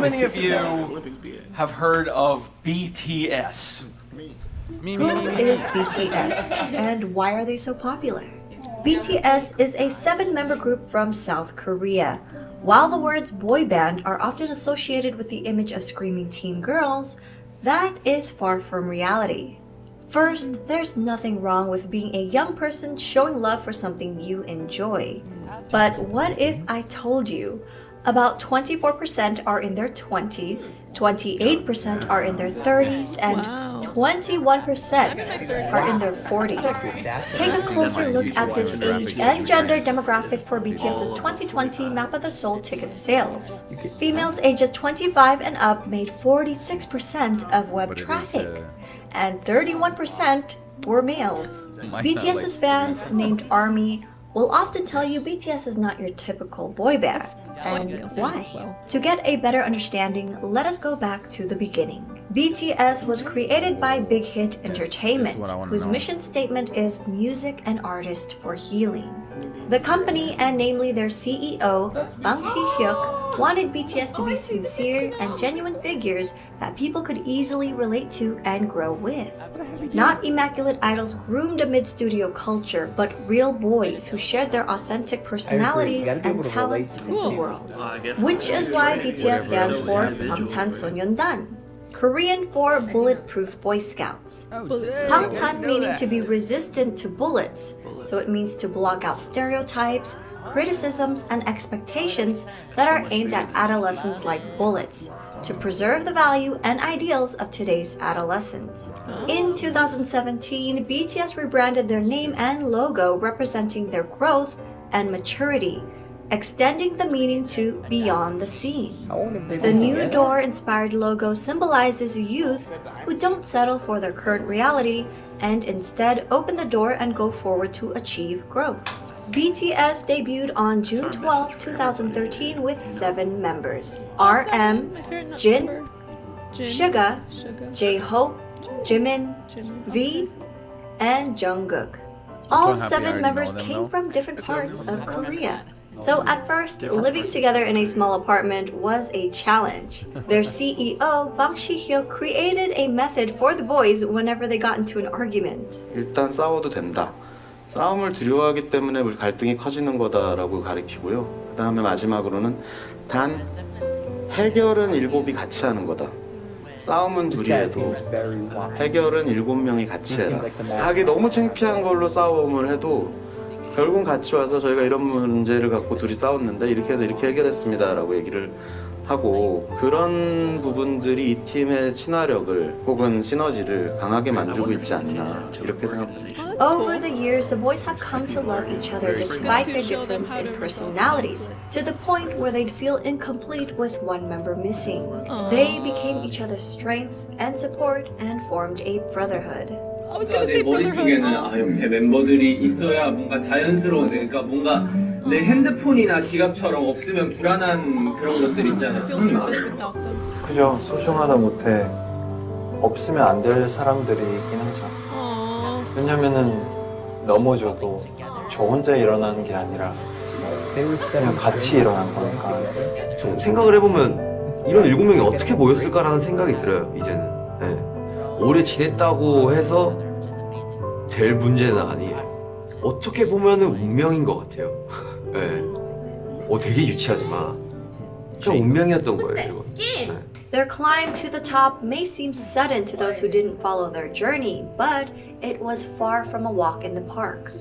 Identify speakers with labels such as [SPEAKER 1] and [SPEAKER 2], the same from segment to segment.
[SPEAKER 1] many of you have heard of BTS?
[SPEAKER 2] Who is BTS and why are they so popular? BTS is a 7-member group from South Korea. While the words boy band are often associated with the image of screaming teen girls, that is far from reality. First, there's nothing wrong with being a young person showing love for something you enjoy. But what if I told you about 24% are in their 20s, 28% are in their 30s, and 21% are in their 40s. Take a closer look at this age and gender demographic for BTS's 2020 Map of the Soul ticket sales. Females ages 25 and up made 46% of web traffic, and 31% were males. BTS's fans, named ARMY, will often tell you BTS is not your typical boy band. And why? To get a better understanding, let us go back to the beginning. BTS was created by Big Hit Entertainment, whose mission statement is music and artist for healing. The company, and namely their CEO, Bang Si-hyuk, wanted BTS to be sincere and genuine figures that people could easily relate to and grow with. Not immaculate idols groomed amid studio culture, but real boys who shared their authentic personalities and talents with the world. Which is why BTS stands for 방탄소년단, Korean for Bulletproof Boy Scouts. Bangtan meaning to be resistant to bullets, so it means to block out stereotypes, criticisms, and expectations that are aimed at adolescents like bullets, to preserve the value and ideals of today's adolescents. In 2017, BTS rebranded their name and logo representing their growth and maturity, extending the meaning to beyond the scene. The new door-inspired logo symbolizes youth who don't settle for their current reality and instead open the door and go forward to achieve growth. BTS debuted on June 12, 2013 with 7 members: RM, Jin, Suga, J-Hope, Jimin, V, and Jungkook. All 7 members came from different parts of Korea. So at first, living together in a small apartment was a challenge. Their CEO, Bang Si-hyuk, created a method for the boys whenever they got into an argument.
[SPEAKER 3] 일단 싸워도 된다. 싸움을 두려워하기 때문에 우리 갈등이 커지는 거다라고 가리키고요. 그 다음에 마지막으로는 단 해결은 7이 같이 하는 거다. 싸움은 둘이 해도 해결은 7명이 같이 해라. 하기 너무 창피한 걸로 싸움을 해도 결국 같이 와서 저희가 이런 문제를 갖고 둘이 싸웠는데 이렇게 해서 이렇게 해결했습니다 라고 얘기를 하고, 그런 부분들이 이 팀의 친화력을 혹은 시너지를 강하게 만들고 있지 않나 이렇게 생각합니다.
[SPEAKER 2] Over the years, the boys have come to love each other despite their difference in personalities, to the point where they'd feel incomplete with one member missing. They became each other's strength and support and formed a brotherhood.
[SPEAKER 4] I was gonna say brotherhood. 옆에 멤버들이 있어야 뭔가 자연스러운, 그러니까 뭔가 내 핸드폰이나 지갑처럼 없으면 불안한 그런 것들 있잖아.
[SPEAKER 5] 그죠. 소중하다 못해 없으면 안 될 사람들이긴 하죠. 왜냐면은 넘어져도 저 혼자 일어나는 게 아니라 그냥 같이 일어난 거니까.
[SPEAKER 6] 좀 생각을 해보면 이런 7명이 어떻게 모였을까라는 생각이 들어요. 이제는. 네. 오래 지냈다고 해서 될 문제는 아니에요. 어떻게 보면은 운명인 것 같아요. 네. 되게 유치하지만 그냥 운명이었던 거예요. 네.
[SPEAKER 2] Their climb to the top may seem sudden to those who didn't follow their journey, but it was far from a walk in the park.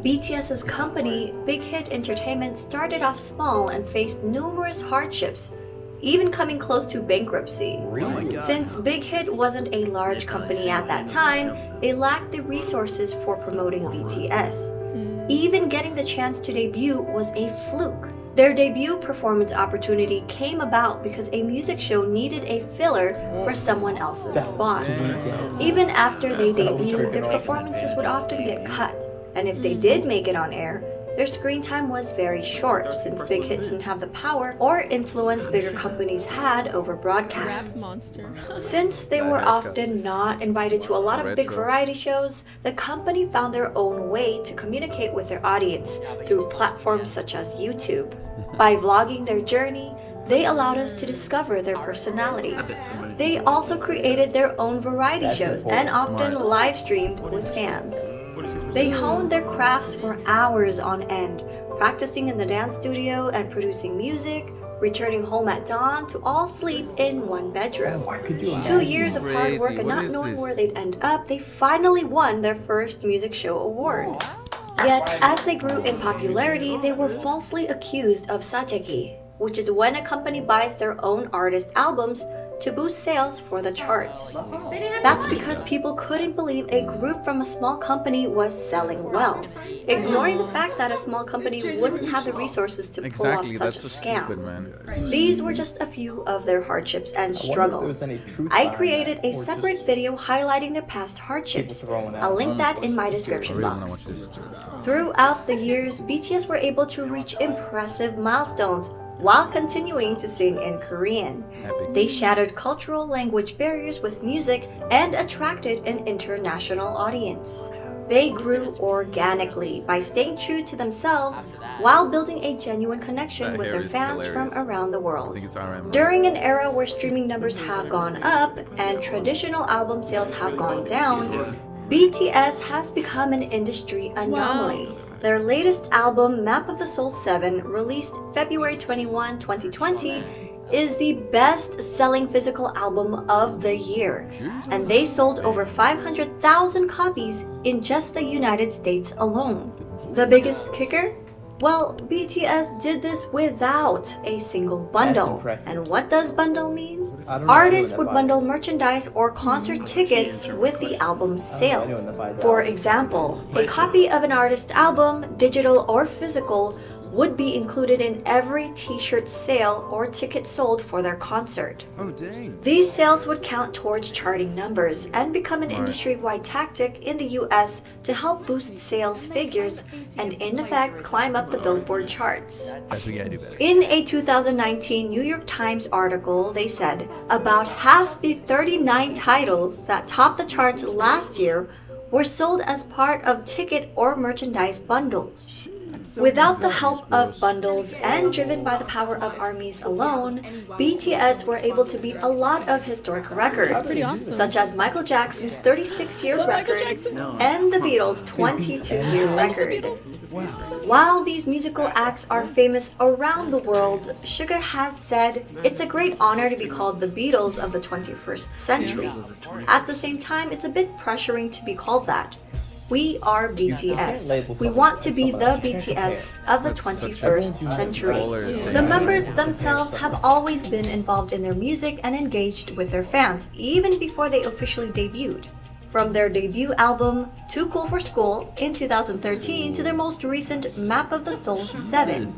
[SPEAKER 2] BTS's company, Big Hit Entertainment, started off small and faced numerous hardships, even coming close to bankruptcy. Since Big Hit wasn't a large company at that time, they lacked the resources for promoting BTS. Even getting the chance to debut was a fluke. Their debut performance opportunity came about because a music show needed a filler for someone else's spot. Even after they debuted, their performances would often get cut, and if they did make it on air, their screen time was very short since Big Hit didn't have the power or influence bigger companies had over broadcasts. Since they were often not invited to a lot of big variety shows, the company found their own way to communicate with their audience through platforms such as YouTube. By vlogging their journey, They allowed us to discover their personalities. They also created their own variety shows and often live streamed with fans. They honed their crafts for hours on end, practicing in the dance studio and producing music, returning home at dawn to all sleep in one bedroom. 2 years of hard work and not knowing where they'd end up, they finally won their first music show award. Yet, as they grew in popularity, they were falsely accused of sajegi, which is when a company buys their own artist albums to boost sales for the charts. That's because people couldn't believe a group from a small company was selling well, ignoring the fact that a small company wouldn't have the resources to pull off such a scam. These were just a few of their hardships and struggles. I created a separate video highlighting their past hardships. I'll link that in my description box. Throughout the years, BTS were able to reach impressive milestones while continuing to sing in Korean. They shattered cultural language barriers with music and attracted an international audience. They grew organically by staying true to themselves while building a genuine connection with their fans from around the world. During an era where streaming numbers have gone up and traditional album sales have gone down, BTS has become an industry anomaly. Their latest album, Map of the Soul 7, released February 21, 2020, is the best-selling physical album of the year, and they sold over 500,000 copies in just the United States alone. The biggest kicker? Well, BTS did this without a single bundle. And what does bundle mean? Artists would bundle merchandise or concert tickets with the album's sales. For example, a copy of an artist's album, digital or physical, would be included in every t-shirt sale or ticket sold for their concert. These sales would count towards charting numbers and become an industry-wide tactic in the US to help boost sales figures and in effect climb up the Billboard charts. In a 2019 New York Times article, they said about half the 39 titles that topped the charts last year were sold as part of ticket or merchandise bundles. Without the help of bundles and driven by the power of ARMYs alone, BTS were able to beat a lot of historic records, such as Michael Jackson's 36-year record and the Beatles' 22-year record. While these musical acts are famous around the world, Suga has said it's a great honor to be called the Beatles of the 21st century. At the same time, it's a bit pressuring to be called that. We are BTS. We want to be the BTS of the 21st century. The members themselves have always been involved in their music and engaged with their fans, even before they officially debuted. From their debut album, Too Cool for School, in 2013 to their most recent Map of the Soul 7.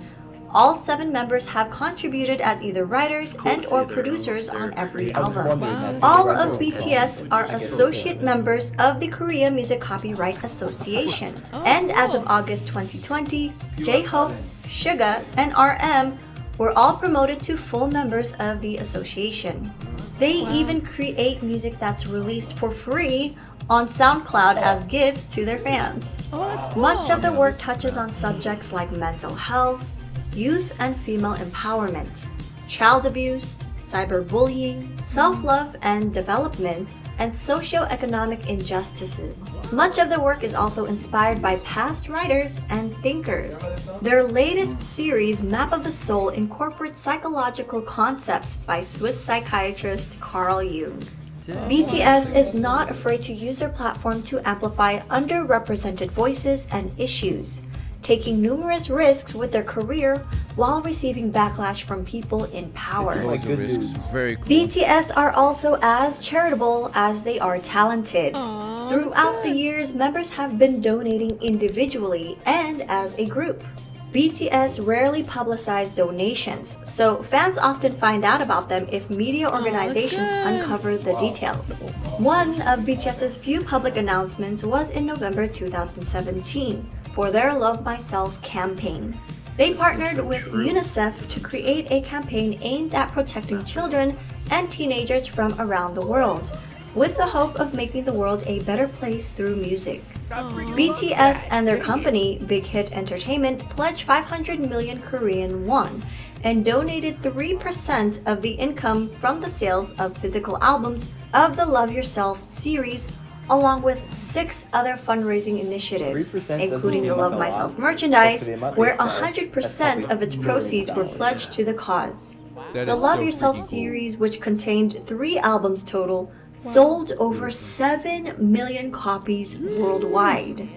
[SPEAKER 2] All 7 members have contributed as either writers and or producers on every album. All of BTS are associate members of the Korea Music Copyright Association. And as of August 2020, J-Hope, Suga, and RM were all promoted to full members of the association. They even create music that's released for free on SoundCloud as gifts to their fans. Much of their work touches on subjects like mental health, youth and female empowerment, child abuse, cyberbullying, self-love and development, and socio-economic injustices. Much of their work is also inspired by past writers and thinkers. Their latest series, Map of the Soul, incorporates psychological concepts by Swiss psychiatrist Carl Jung. BTS is not afraid to use their platform to amplify underrepresented voices and issues, taking numerous risks with their career while receiving backlash from people in power.
[SPEAKER 1] Very cool.
[SPEAKER 2] BTS are also as charitable as they are talented. Throughout the years, members have been donating individually and as a group. BTS rarely publicize donations, so fans often find out about them if media organizations uncover the details. One of BTS's few public announcements was in November 2017 for their Love Myself campaign. They partnered with UNICEF to create a campaign aimed at protecting children and teenagers from around the world, with the hope of making the world a better place through music. BTS and their company, Big Hit Entertainment, pledged 500 million Korean won, and donated 3% of the income from the sales of physical albums of the Love Yourself series, along with 6 other fundraising initiatives, including the Love Myself merchandise, where 100% of its proceeds were pledged to the cause. The Love Yourself series, which contained 3 albums total, sold over 7 million copies worldwide.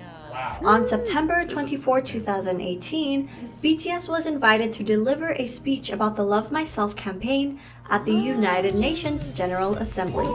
[SPEAKER 2] On September 24, 2018, BTS was invited to deliver a speech about the Love Myself campaign at the United Nations General Assembly.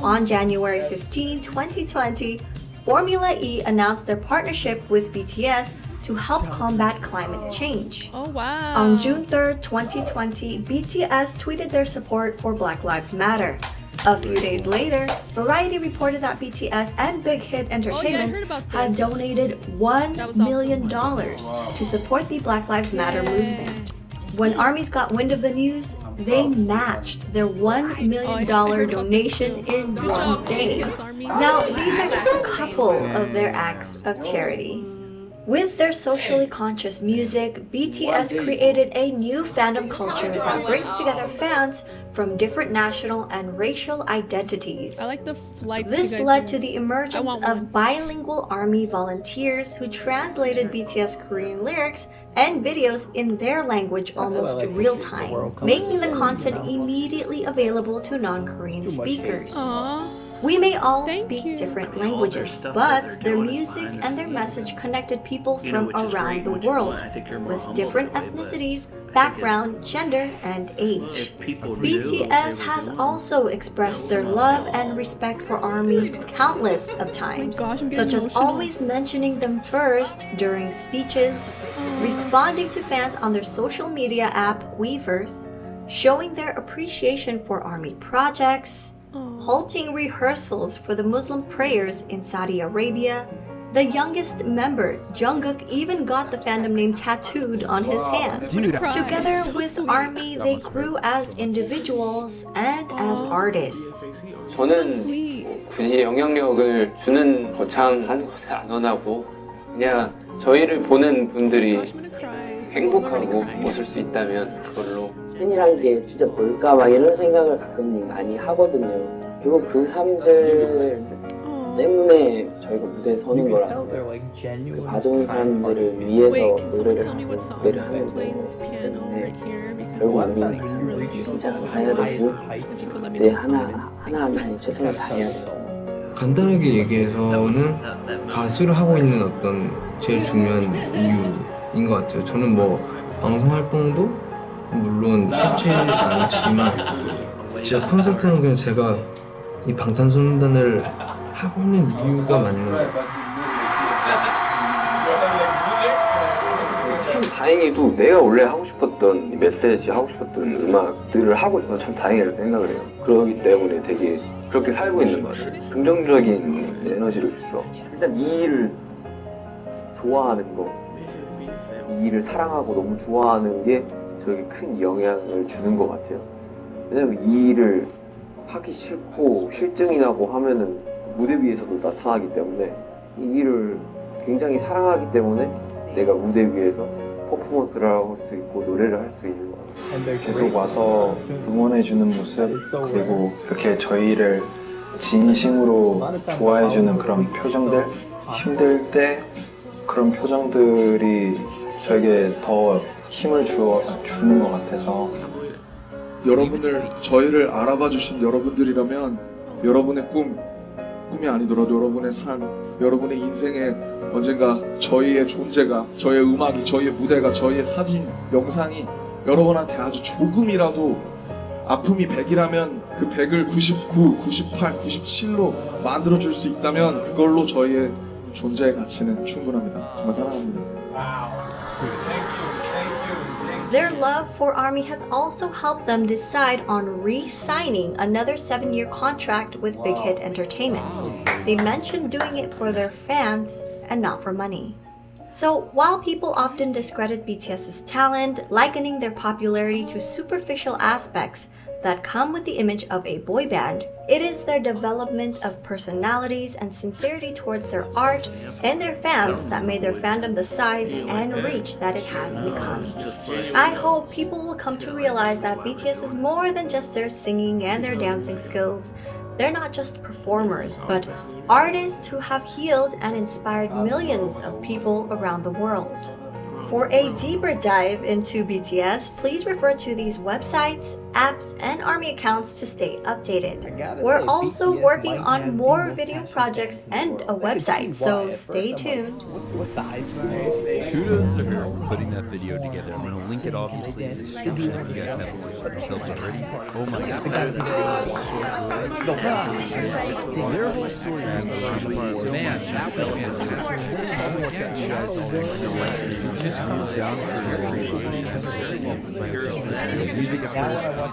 [SPEAKER 2] On January 15, 2020, Formula E announced their partnership with BTS to help combat climate change.
[SPEAKER 7] Oh wow.
[SPEAKER 2] On June 3, 2020, BTS tweeted their support for Black Lives Matter. A few days later, Variety reported that BTS and Big Hit Entertainment
[SPEAKER 7] heard about
[SPEAKER 2] had
[SPEAKER 7] this.
[SPEAKER 2] donated $1 million to support the Black Lives Matter movement. When ARMYs got wind of the news, they matched their $1 million donation in
[SPEAKER 7] Good
[SPEAKER 2] one
[SPEAKER 7] job,
[SPEAKER 2] day.
[SPEAKER 7] BTS Army.
[SPEAKER 2] Now, these are just a couple of their acts of charity. With their socially conscious music, BTS created a new fandom culture that brings together fans from different national and racial identities.
[SPEAKER 7] I like the flights.
[SPEAKER 2] This
[SPEAKER 7] you guys
[SPEAKER 2] led to
[SPEAKER 7] use.
[SPEAKER 2] the
[SPEAKER 7] I
[SPEAKER 2] emergence
[SPEAKER 7] want
[SPEAKER 2] of
[SPEAKER 7] one.
[SPEAKER 2] bilingual ARMY volunteers who translated BTS Korean lyrics and videos in their language almost real time, making the content immediately available to non-Korean speakers.
[SPEAKER 7] Aww.
[SPEAKER 2] We may all
[SPEAKER 7] Thank
[SPEAKER 2] speak
[SPEAKER 7] you.
[SPEAKER 2] different languages, but their music and their message connected people from around the world with different ethnicities, background, gender, and age. BTS has also expressed their love and respect for ARMY countless of times,
[SPEAKER 7] gosh, I'm getting
[SPEAKER 2] such as
[SPEAKER 7] emotional.
[SPEAKER 2] always mentioning them first during speeches, responding to fans on their social media app Weverse, showing their appreciation for ARMY projects, halting rehearsals for the Muslim prayers in Saudi Arabia. The youngest member, Jungkook, even got the fandom name tattooed on his hand.
[SPEAKER 7] Cry.
[SPEAKER 2] Together
[SPEAKER 7] So
[SPEAKER 2] with
[SPEAKER 7] sweet.
[SPEAKER 2] ARMY, they grew as individuals and as artists.
[SPEAKER 7] So
[SPEAKER 8] 저는
[SPEAKER 7] sweet.
[SPEAKER 8] 굳이 영향력을 주는 거창한 것을 안 원하고 그냥 저희를 보는 분들이
[SPEAKER 7] Gosh, I'm gonna cry.
[SPEAKER 8] 행복하고 웃을 수 있다면 그걸로
[SPEAKER 9] 팬이란 게 진짜 뭘까 막 이런 생각을 가끔 많이 하거든요. 결국 그 사람들 때문에 저희가 무대에 서는 거라서 그 봐주는 사람들을 위해서
[SPEAKER 7] Wait, can someone
[SPEAKER 9] 노래를
[SPEAKER 7] tell me
[SPEAKER 9] 하고
[SPEAKER 7] what song
[SPEAKER 9] 무대를
[SPEAKER 7] is
[SPEAKER 9] 하는
[SPEAKER 7] playing
[SPEAKER 9] 거예요.
[SPEAKER 7] this piano right here? Because
[SPEAKER 9] 결국
[SPEAKER 7] this is like
[SPEAKER 9] 우리는
[SPEAKER 7] really
[SPEAKER 9] 진짜
[SPEAKER 7] beautiful.
[SPEAKER 9] 가야 되고
[SPEAKER 7] If you could let me
[SPEAKER 9] 무대
[SPEAKER 7] know what song it is.
[SPEAKER 9] 하나하나 최선을 다해야 돼요.
[SPEAKER 10] 간단하게 얘기해서는 가수를 하고 있는 어떤 제일 중요한 이유인 것 같아요. 저는 뭐 방송 활동도 물론 쉽지 않지만 진짜 콘서트는 그냥 제가 이 방탄소년단을 하고 있는 이유가 맞는 것 같아요.
[SPEAKER 6] 참 다행히도 내가 원래 하고 싶었던 이 메시지 하고 싶었던 음악들을 하고 있어서 참 다행이라고 생각을 해요. 그렇기 때문에 되게 그렇게 살고 있는 것 같아요. 긍정적인 에너지를 주죠. 일단 이 일을 좋아하는 거, 이 일을 사랑하고 너무 좋아하는 게 저에게 큰 영향을 주는 것 같아요. 왜냐면 이 일을 하기 싫고 실증이 나고 하면은 무대 위에서도 나타나기 때문에 이 일을 굉장히 사랑하기 때문에 내가 무대 위에서 퍼포먼스를 할 수 있고 노래를 할 수 있는 것 같아요.
[SPEAKER 5] 계속 와서 응원해주는 모습 그리고 이렇게 저희를 진심으로 좋아해주는 그런 표정들 힘들 때 그런 표정들이 저에게 더 힘을 주는 것 같아서
[SPEAKER 11] 여러분들 저희를 알아봐 주신 여러분들이라면 여러분의 꿈이 아니더라도 여러분의 삶, 여러분의 인생에 언젠가 저희의 존재가, 저희의 음악이, 저희의 무대가, 저희의 사진, 영상이 여러분한테 아주 조금이라도 아픔이 100이라면 그 100을 99, 98, 97로 만들어줄 수 있다면 그걸로 저희의 존재의 가치는 충분합니다. 정말 사랑합니다.
[SPEAKER 2] Their love for ARMY has also helped them decide on re-signing another 7-year contract with Big Hit Entertainment. They mentioned doing it for their fans and not for money. So, while people often discredit BTS's talent, likening their popularity to superficial aspects, that come with the image of a boy band. It is their development of personalities and sincerity towards their art and their fans that made their fandom the size and reach that it has become. I hope people will come to realize that BTS is more than just their singing and their dancing skills. They're not just performers, but artists who have healed and inspired millions of people around the world. For a deeper dive into BTS, please refer to these websites, apps, and ARMY accounts to stay updated. We're also working on more video projects and a website, so stay tuned.
[SPEAKER 12] Kudos to her for putting that video together. I'm going to link it obviously in the description if you guys haven't watched it yourselves already. Oh my god. Their whole story man, that was fantastic. You guys all did so well. It just comes down to music at first.